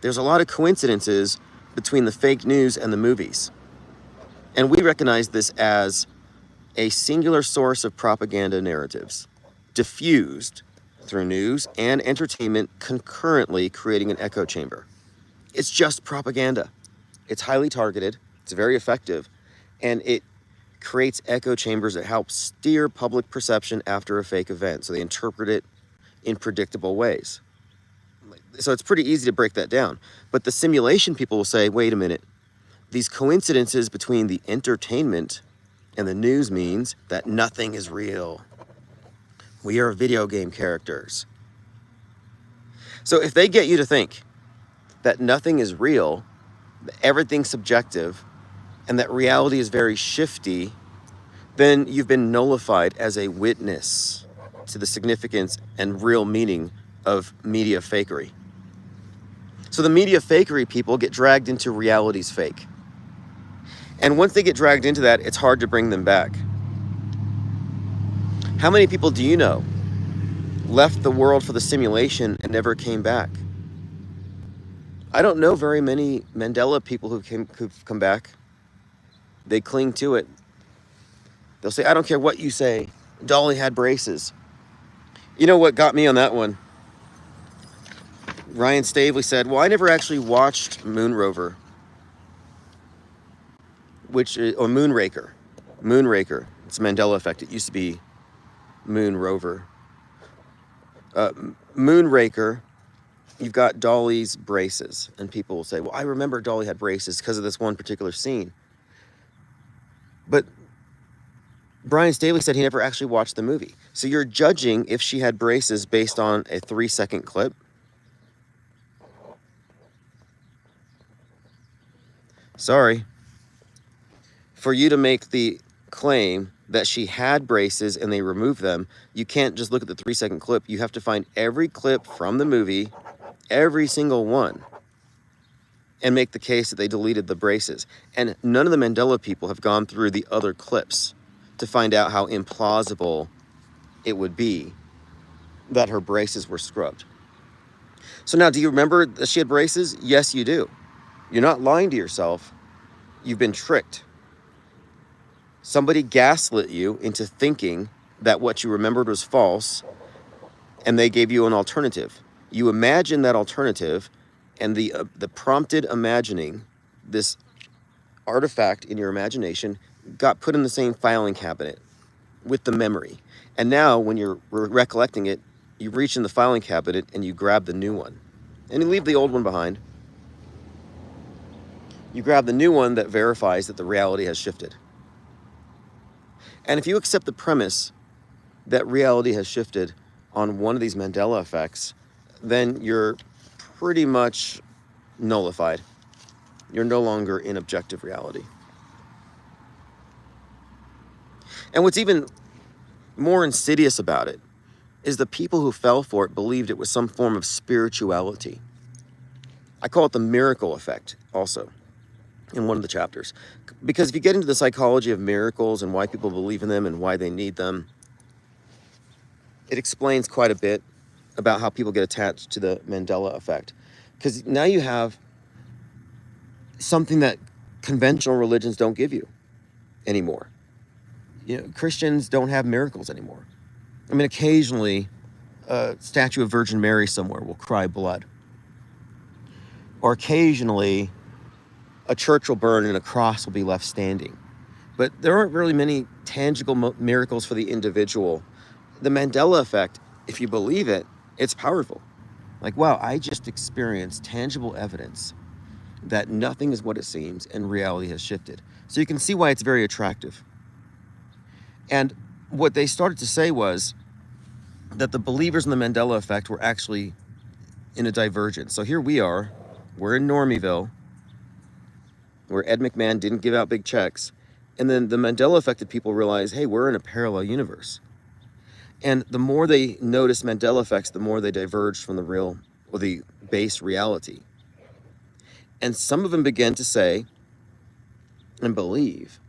there's a lot of coincidences between the fake news and the movies. And we recognize this as a singular source of propaganda narratives, diffused through news and entertainment, concurrently creating an echo chamber. It's just propaganda. It's highly targeted, it's very effective, and it creates echo chambers that help steer public perception after a fake event, so they interpret it in predictable ways. So it's pretty easy to break that down. But the simulation people will say, wait a minute, these coincidences between the entertainment and the news means that nothing is real. We are video game characters. So if they get you to think that nothing is real, that everything's subjective, and that reality is very shifty, then you've been nullified as a witness to the significance and real meaning of media fakery. So the media fakery people get dragged into reality's fake. And once they get dragged into that, it's hard to bring them back. How many people do you know left the world for the simulation and never came back? I don't know very many Mandela people who've come back. They cling to it. They'll say, I don't care what you say. Dolly had braces. You know what got me on that one? Ryan Stavely said, well, I never actually watched Moon Rover, or Moonraker. Moonraker. It's Mandela effect. It used to be Moon Rover. Moonraker, you've got Dolly's braces. And people will say, well, I remember Dolly had braces because of this one particular scene. But Brian Staley said he never actually watched the movie. So you're judging if she had braces based on a 3-second clip. Sorry. For you to make the claim that she had braces and they removed them, you can't just look at the 3-second clip. You have to find every clip from the movie, every single one, and make the case that they deleted the braces. And none of the Mandela people have gone through the other clips to find out how implausible it would be that her braces were scrubbed. So now, do you remember that she had braces? Yes, you do. You're not lying to yourself. You've been tricked. Somebody gaslit you into thinking that what you remembered was false, and they gave you an alternative. You imagine that alternative, and the prompted imagining, this artifact in your imagination, got put in the same filing cabinet with the memory. And now, when you're recollecting it, you reach in the filing cabinet and you grab the new one. And you leave the old one behind. You grab the new one that verifies that the reality has shifted. And if you accept the premise that reality has shifted on one of these Mandela effects, then you're pretty much nullified. You're no longer in objective reality. And what's even more insidious about it is the people who fell for it believed it was some form of spirituality. I call it the miracle effect also in one of the chapters. Because if you get into the psychology of miracles and why people believe in them and why they need them, it explains quite a bit about how people get attached to the Mandela effect. Because now you have something that conventional religions don't give you anymore. You know, Christians don't have miracles anymore. I mean, occasionally a statue of Virgin Mary somewhere will cry blood. Or occasionally a church will burn and a cross will be left standing. But there aren't really many tangible miracles for the individual. The Mandela effect, if you believe it, it's powerful. Like, wow, I just experienced tangible evidence that nothing is what it seems and reality has shifted. So you can see why it's very attractive. And what they started to say was that the believers in the Mandela effect were actually in a divergence. So here we are, we're in Normieville, where Ed McMahon didn't give out big checks. And then the Mandela affected people realize, hey, we're in a parallel universe. And the more they notice Mandela effects, the more they diverge from the real or the base reality. And some of them begin to say and believe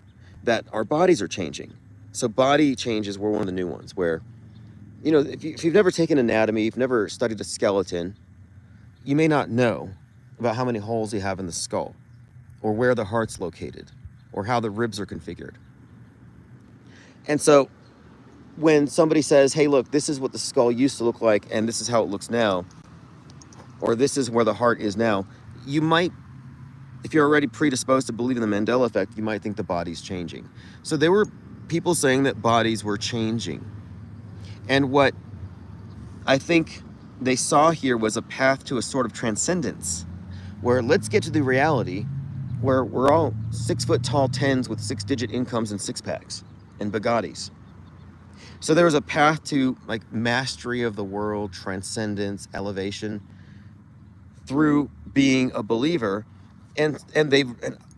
that our bodies are changing. So body changes were one of the new ones where, you know, if you've never taken anatomy, you've never studied a skeleton, you may not know about how many holes you have in the skull, or where the heart's located, or how the ribs are configured. And so when somebody says, hey, look, this is what the skull used to look like, and this is how it looks now, or this is where the heart is now, you might, if you're already predisposed to believe in the Mandela effect, you might think the body's changing. So there were people saying that bodies were changing. And what I think they saw here was a path to a sort of transcendence, where let's get to the reality where we're all 6-foot-tall 10s with 6-digit incomes and six-packs and Bugattis. So there was a path to like mastery of the world, transcendence, elevation through being a believer. And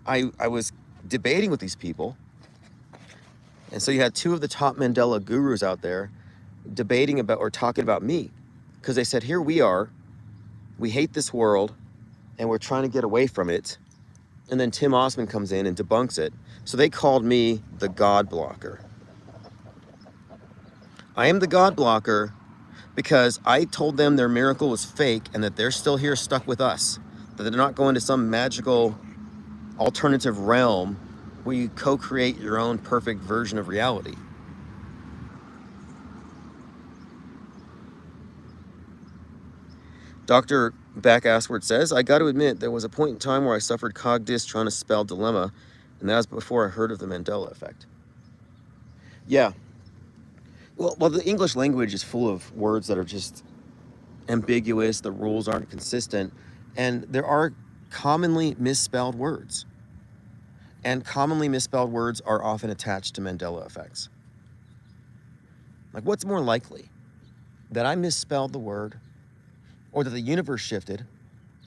I was debating with these people. And so you had two of the top Mandela gurus out there debating about or talking about me, because they said, here we are, we hate this world, and we're trying to get away from it. And then Tim Osman comes in and debunks it. So they called me the God blocker. I am the God blocker because I told them their miracle was fake and that they're still here stuck with us, that they're not going to some magical alternative realm where you co-create your own perfect version of reality. Dr. Back Assward says, I got to admit, there was a point in time where I suffered cog dis trying to spell dilemma, and that was before I heard of the Mandela effect. Yeah. Well, the English language is full of words that are just ambiguous, the rules aren't consistent, and there are commonly misspelled words. And commonly misspelled words are often attached to Mandela effects. Like, what's more likely? That I misspelled the word, or that the universe shifted,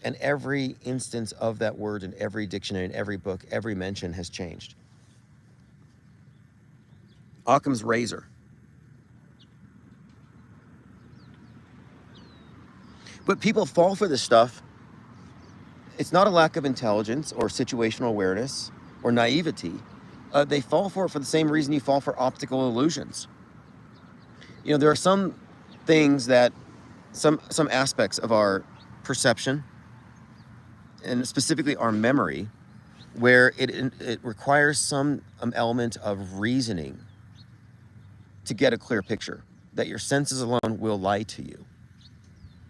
and every instance of that word in every dictionary, in every book, every mention has changed? Occam's razor. But people fall for this stuff. It's not a lack of intelligence or situational awareness or naivety. They fall for it for the same reason you fall for optical illusions. You know, there are some things that, some aspects of our perception, and specifically our memory, where it requires some element of reasoning to get a clear picture, that your senses alone will lie to you.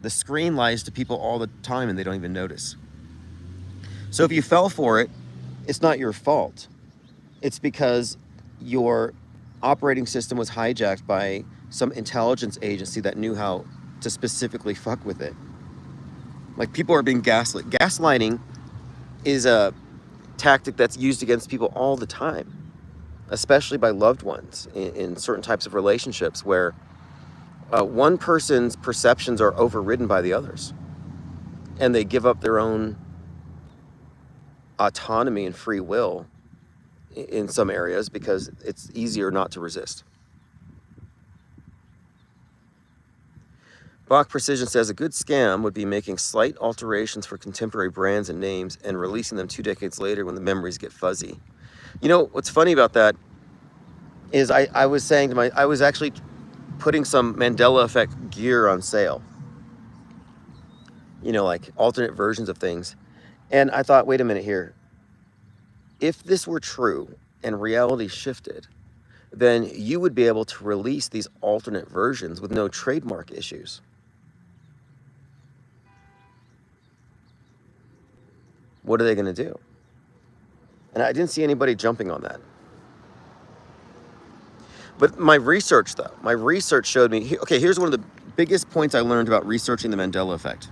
The screen lies to people all the time and they don't even notice. So if you fell for it, it's not your fault. It's because your operating system was hijacked by some intelligence agency that knew how to specifically fuck with it. Like, people are being gaslit. Gaslighting is a tactic that's used against people all the time, especially by loved ones in certain types of relationships where one person's perceptions are overridden by the others, and they give up their own autonomy and free will in some areas because it's easier not to resist. Bach Precision says a good scam would be making slight alterations for contemporary brands and names and releasing them 2 decades later when the memories get fuzzy. You know, what's funny about that is I was saying to I was actually putting some Mandela effect gear on sale. You know, like alternate versions of things. And I thought, wait a minute here. If this were true and reality shifted, then you would be able to release these alternate versions with no trademark issues. What are they going to do? And I didn't see anybody jumping on that. But my research, though, showed me, okay, here's one of the biggest points I learned about researching the Mandela effect.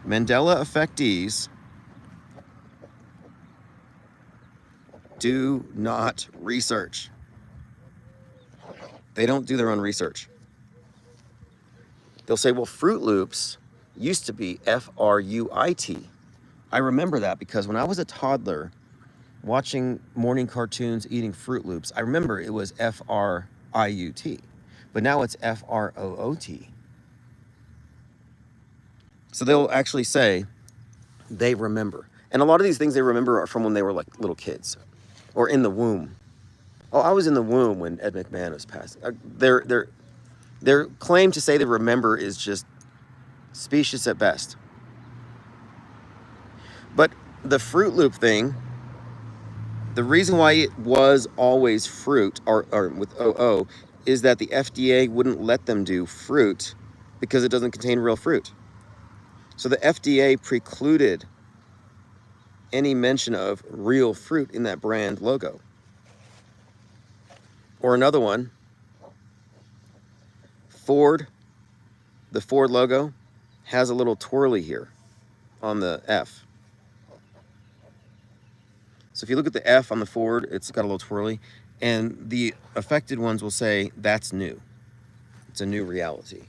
Mandela effectees do not research. They don't do their own research. They'll say, well, Fruit Loops used to be F-R-U-I-T. I remember that because when I was a toddler watching morning cartoons, eating Fruit Loops, I remember it was F-R-I-U-T, but now it's F-R-O-O-T. So they'll actually say they remember. And a lot of these things they remember are from when they were like little kids or in the womb. Oh, I was in the womb when Ed McMahon was passed. Their claim to say they remember is just specious at best. But the Fruit Loop thing, the reason why it was always fruit, or with OO, is that the FDA wouldn't let them do fruit because it doesn't contain real fruit. So the FDA precluded any mention of real fruit in that brand logo. Or another one, Ford, the Ford logo has a little twirly here on the F. So if you look at the F on the Ford, it's got a little twirly, and the affected ones will say that's new. It's a new reality.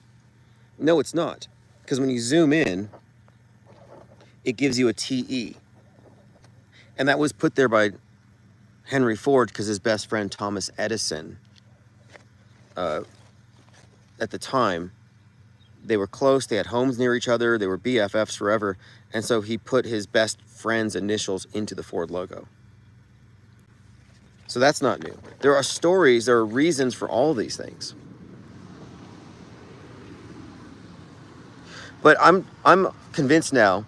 No, it's not, because when you zoom in, it gives you a TE. And that was put there by Henry Ford because his best friend Thomas Edison, at the time, they were close, they had homes near each other, they were BFFs forever, and so he put his best friend's initials into the Ford logo. So that's not new. There are stories, there are reasons for all these things. But I'm convinced now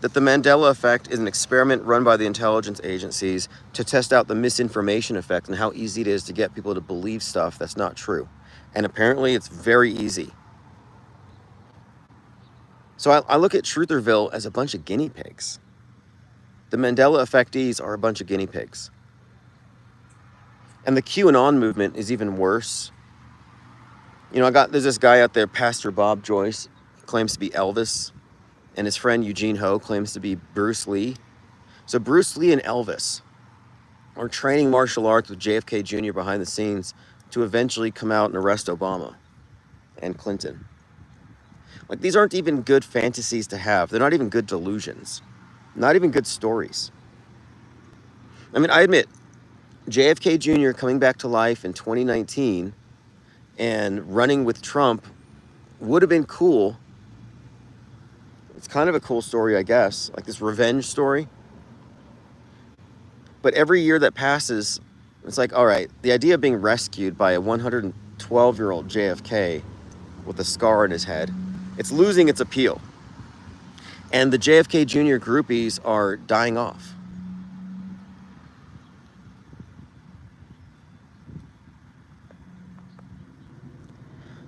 that the Mandela effect is an experiment run by the intelligence agencies to test out the misinformation effect and how easy it is to get people to believe stuff that's not true. And apparently it's very easy. So I look at Trutherville as a bunch of guinea pigs. The Mandela effectees are a bunch of guinea pigs. And the QAnon movement is even worse. You know, there's this guy out there, Pastor Bob Joyce, claims to be Elvis, and his friend Eugene Ho claims to be Bruce Lee. So Bruce Lee and Elvis are training martial arts with JFK Jr. behind the scenes to eventually come out and arrest Obama and Clinton. Like, these aren't even good fantasies to have. They're not even good delusions. Not even good stories. I mean, I admit, JFK Jr. coming back to life in 2019 and running with Trump would have been cool. It's kind of a cool story, I guess, like this revenge story. But every year that passes, it's like, all right, the idea of being rescued by a 112-year-old JFK with a scar on his head, it's losing its appeal. And the JFK Jr. groupies are dying off.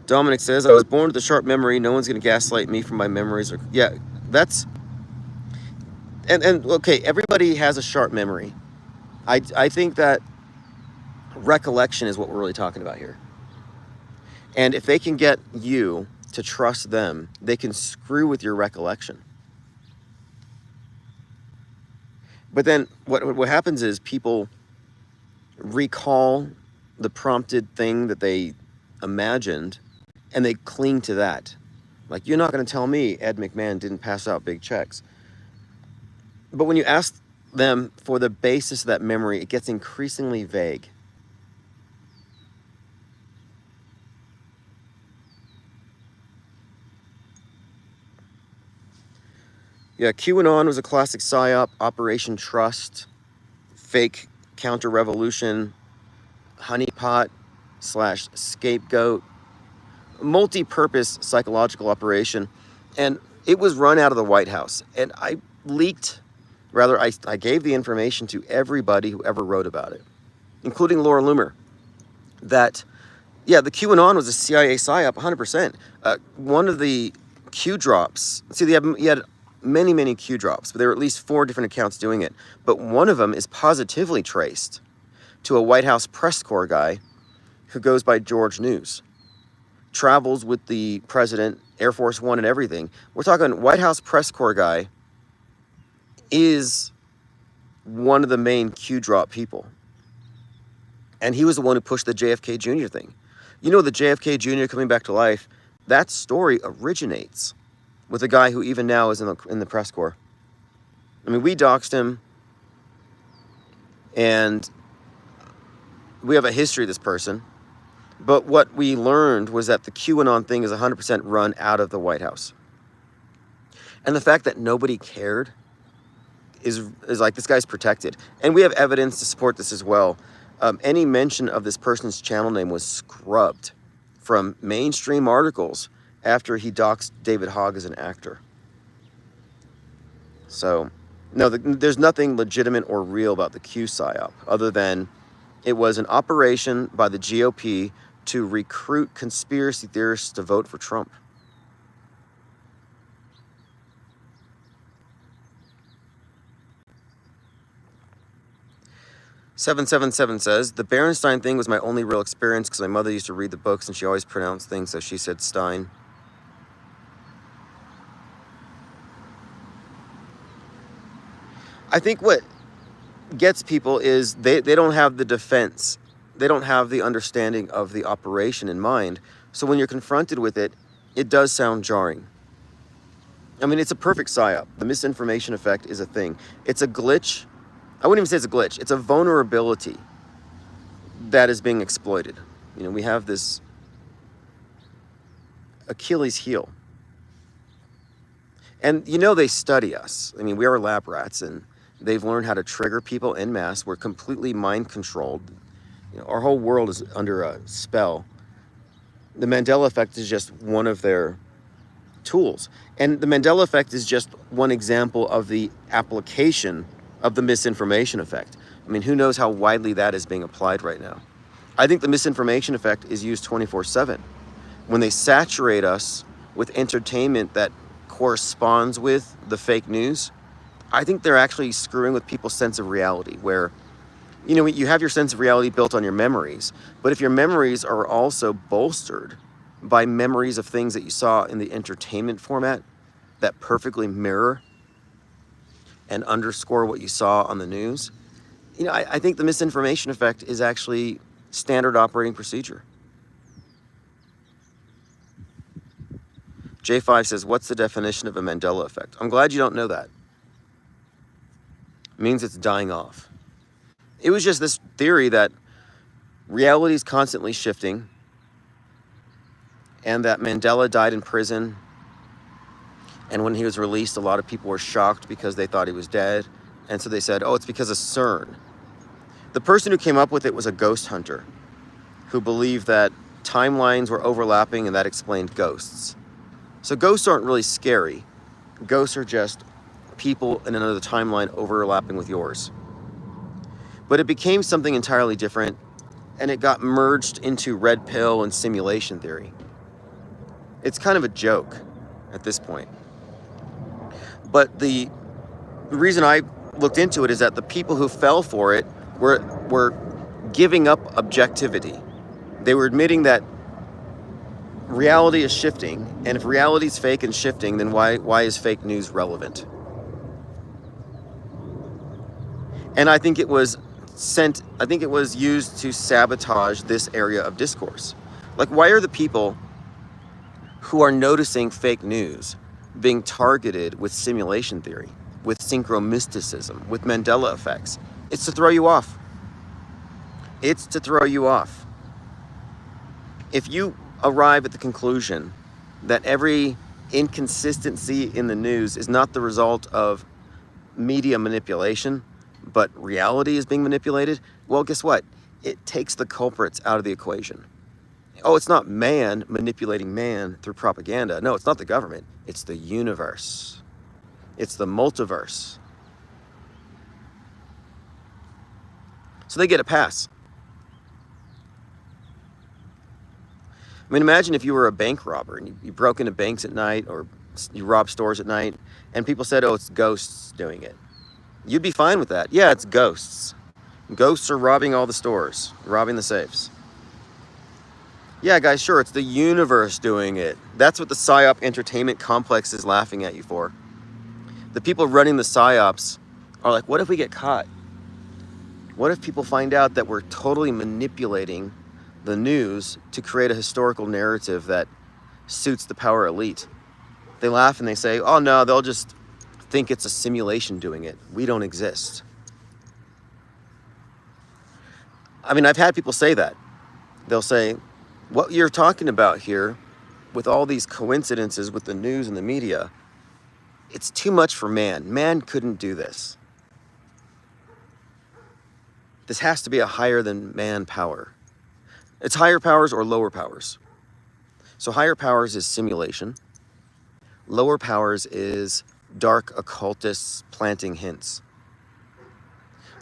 Dominic says, I was born with a sharp memory. No one's going to gaslight me from my memories. Yeah, that's... And okay, everybody has a sharp memory. I think that recollection is what we're really talking about here. And if they can get you to trust them, they can screw with your recollection. But then what happens is people recall the prompted thing that they imagined, and they cling to that. Like, you're not going to tell me Ed McMahon didn't pass out big checks. But when you ask them for the basis of that memory, it gets increasingly vague. Yeah, QAnon was a classic psyop, Operation Trust, fake counter-revolution, honeypot / scapegoat, multi-purpose psychological operation, and it was run out of the White House. And I gave the information to everybody who ever wrote about it, including Laura Loomer, that, yeah, the QAnon was a CIA psyop, 100%. One of the Q drops, see, you had many, many Q drops, but there were at least 4 different accounts doing it. But one of them is positively traced to a White House press corps guy who goes by George News. Travels with the president, Air Force One and everything. We're talking White House press corps guy is one of the main Q drop people. And he was the one who pushed the JFK Jr. thing. You know, the JFK Jr. coming back to life, that story originates with a guy who even now is in the press corps. I mean, we doxed him, and we have a history of this person. But what we learned was that the QAnon thing is 100% run out of the White House. And the fact that nobody cared is like, this guy's protected. And we have evidence to support this as well. Any mention of this person's channel name was scrubbed from mainstream articles after he doxed David Hogg as an actor. So, no, there's nothing legitimate or real about the Q psyop, other than it was an operation by the GOP to recruit conspiracy theorists to vote for Trump. "777 says, the Berenstain thing was my only real experience because my mother used to read the books and she always pronounced things, so she said Stein. I think what gets people is they don't have the defense. They don't have the understanding of the operation in mind. So when you're confronted with it, it does sound jarring. I mean, it's a perfect psyop. The misinformation effect is a thing. It's a glitch. I wouldn't even say it's a glitch. It's a vulnerability that is being exploited. You know, we have this Achilles heel And you know they study us. I mean, we are lab rats, and they've learned how to trigger people en masse. We're completely mind controlled. You know, our whole world is under a spell. The Mandela effect is just one of their tools. And the Mandela effect is just one example of the application of the misinformation effect. I mean, who knows how widely that is being applied right now. I think the misinformation effect is used 24/7. When they saturate us with entertainment that corresponds with the fake news, I think they're actually screwing with people's sense of reality, where, you know, you have your sense of reality built on your memories, but if your memories are also bolstered by memories of things that you saw in the entertainment format that perfectly mirror and underscore what you saw on the news, you know, I think the misinformation effect is actually standard operating procedure. J5 says, what's the definition of a Mandela effect? I'm glad you don't know that. It means it's dying off. It was just this theory that reality is constantly shifting, and that Mandela died in prison, and when he was released, a lot of people were shocked because they thought he was dead, and so they said, oh, it's because of CERN. The person who came up with it was a ghost hunter who believed that timelines were overlapping and that explained ghosts. So ghosts aren't really scary. Ghosts are just people in another timeline overlapping with yours. But it became something entirely different, and it got merged into red pill and simulation theory. It's kind of a joke at this point. But the reason I looked into it is that the people who fell for it were giving up objectivity. They were admitting that reality is shifting, and if reality is fake and shifting, then why is fake news relevant? And I think it was used to sabotage this area of discourse. Like, why are the people who are noticing fake news being targeted with simulation theory, with synchromysticism, with Mandela effects? It's to throw you off. It's to throw you off. If you arrive at the conclusion that every inconsistency in the news is not the result of media manipulation, but reality is being manipulated, well, guess what? It takes the culprits out of the equation. Oh, it's not man manipulating man through propaganda. No, it's not the government. It's the universe. It's the multiverse. So they get a pass. I mean, imagine if you were a bank robber and you broke into banks at night, or you robbed stores at night, and people said, oh, it's ghosts doing it. You'd be fine with that. Yeah, it's ghosts. Ghosts are robbing all the stores, robbing the safes. Yeah, guys, sure, it's the universe doing it. That's what the psyop entertainment complex is laughing at you for. The people running the psyops are like, what if we get caught? What if people find out that we're totally manipulating the news to create a historical narrative that suits the power elite? They laugh and they say, oh no, they'll just think it's a simulation doing it. We don't exist. I mean, I've had people say that. They'll say, what you're talking about here with all these coincidences with the news and the media, it's too much for man. Man couldn't do this. This has to be a higher than man power. It's higher powers or lower powers. So higher powers is simulation. Lower powers is dark occultists planting hints.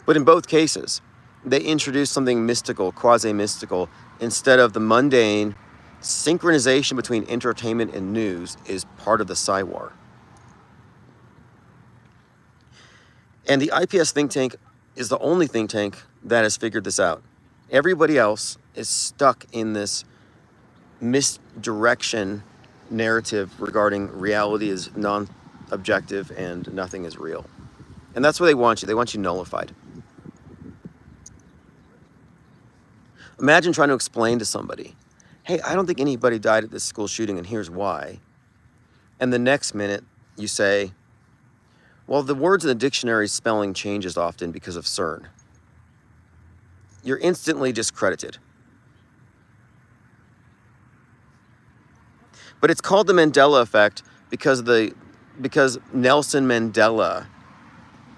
But in both cases, they introduce something mystical, quasi-mystical, instead of the mundane. Synchronization between entertainment and news is part of the psywar. And the IPS think tank is the only think tank that has figured this out. Everybody else is stuck in this misdirection narrative regarding reality is non-objective and nothing is real. And that's where they want you. They want you nullified. Imagine trying to explain to somebody, hey, I don't think anybody died at this school shooting, and here's why. And the next minute you say, well, the words in the dictionary spelling changes often because of CERN. You're instantly discredited. But it's called the Mandela effect because of the because Nelson Mandela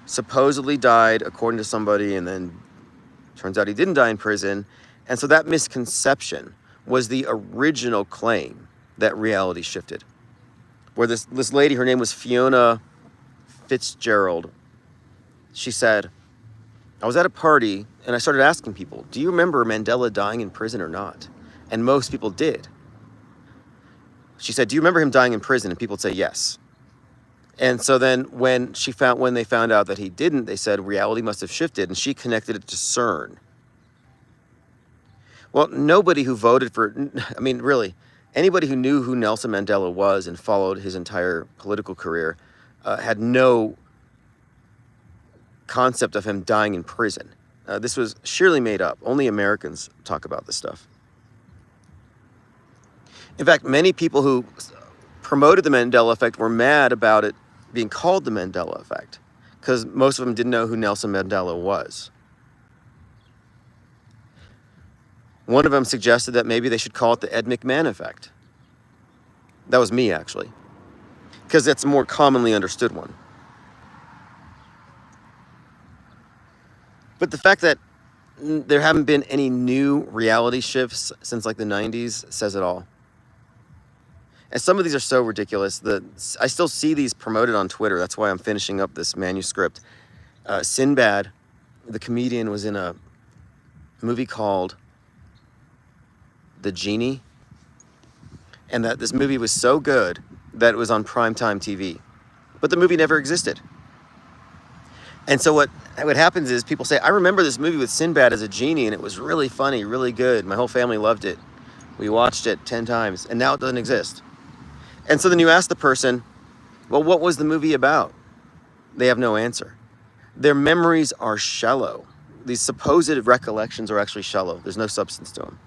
supposedly died according to somebody, and then turns out he didn't die in prison. And so that misconception was the original claim that reality shifted. Where this lady, her name was Fiona Fitzgerald, she said, I was at a party and I started asking people, do you remember Mandela dying in prison or not? And most people did. She said, do you remember him dying in prison? And people would say yes. And so then when they found out that he didn't, they said reality must have shifted, and she connected it to CERN. Well, nobody who voted for, I mean, really, anybody who knew who Nelson Mandela was and followed his entire political career had no concept of him dying in prison. This was surely made up. Only Americans talk about this stuff. In fact, many people who promoted the Mandela effect were mad about it being called the Mandela effect, because most of them didn't know who Nelson Mandela was. One of them suggested that maybe they should call it the Ed McMahon effect. That was me, actually, because it's a more commonly understood one. But the fact that there haven't been any new reality shifts since like the 90s says it all. And some of these are so ridiculous that I still see these promoted on Twitter. That's why I'm finishing up this manuscript. Sinbad, the comedian, was in a movie called The Genie. And that this movie was so good that it was on primetime TV. But the movie never existed. And so what happens is people say, I remember this movie with Sinbad as a genie, and it was really funny, really good. My whole family loved it. We watched it 10 times, and now it doesn't exist. And so then you ask the person, well, what was the movie about? They have no answer. Their memories are shallow. These supposed recollections are actually shallow. There's no substance to them.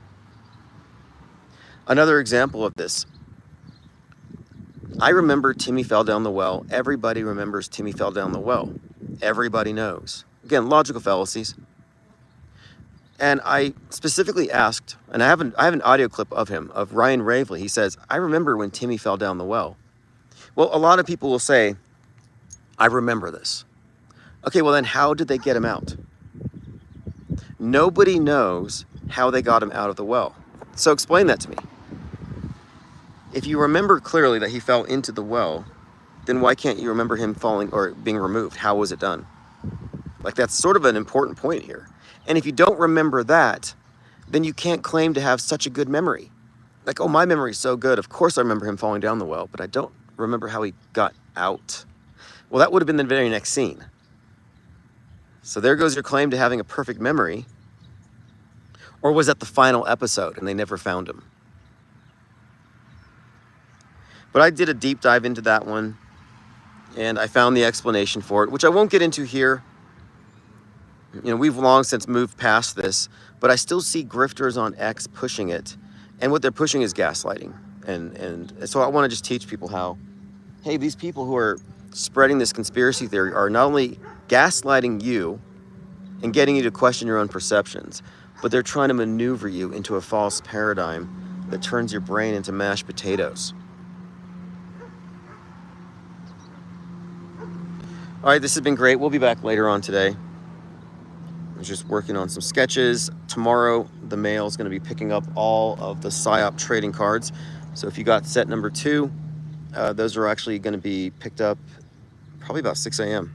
Another example of this. I remember Timmy fell down the well. Everybody remembers Timmy fell down the well. Everybody knows. Again, logical fallacies. And I specifically asked, and I have an audio clip of him, of Ryan Ravely. He says, I remember when Timmy fell down the well. Well, a lot of people will say, I remember this. Okay, well then how did they get him out? Nobody knows how they got him out of the well. So explain that to me. If you remember clearly that he fell into the well, then why can't you remember him falling or being removed? How was it done? Like, that's sort of an important point here. And if you don't remember that, then you can't claim to have such a good memory. Like, oh, my memory's so good. Of course I remember him falling down the well, but I don't remember how he got out. Well, that would have been the very next scene. So there goes your claim to having a perfect memory. Or was that the final episode and they never found him? But I did a deep dive into that one, and I found the explanation for it, which I won't get into here. You know, we've long since moved past this, but I still see grifters on X pushing it. And what they're pushing is gaslighting. And so I want to just teach people how, hey, these people who are spreading this conspiracy theory are not only gaslighting you and getting you to question your own perceptions, but they're trying to maneuver you into a false paradigm that turns your brain into mashed potatoes. All right, this has been great. We'll be back later on today. I was just working on some sketches. Tomorrow, the mail is going to be picking up all of the psyop trading cards. So if you got set number 2, those are actually going to be picked up probably about 6 a.m.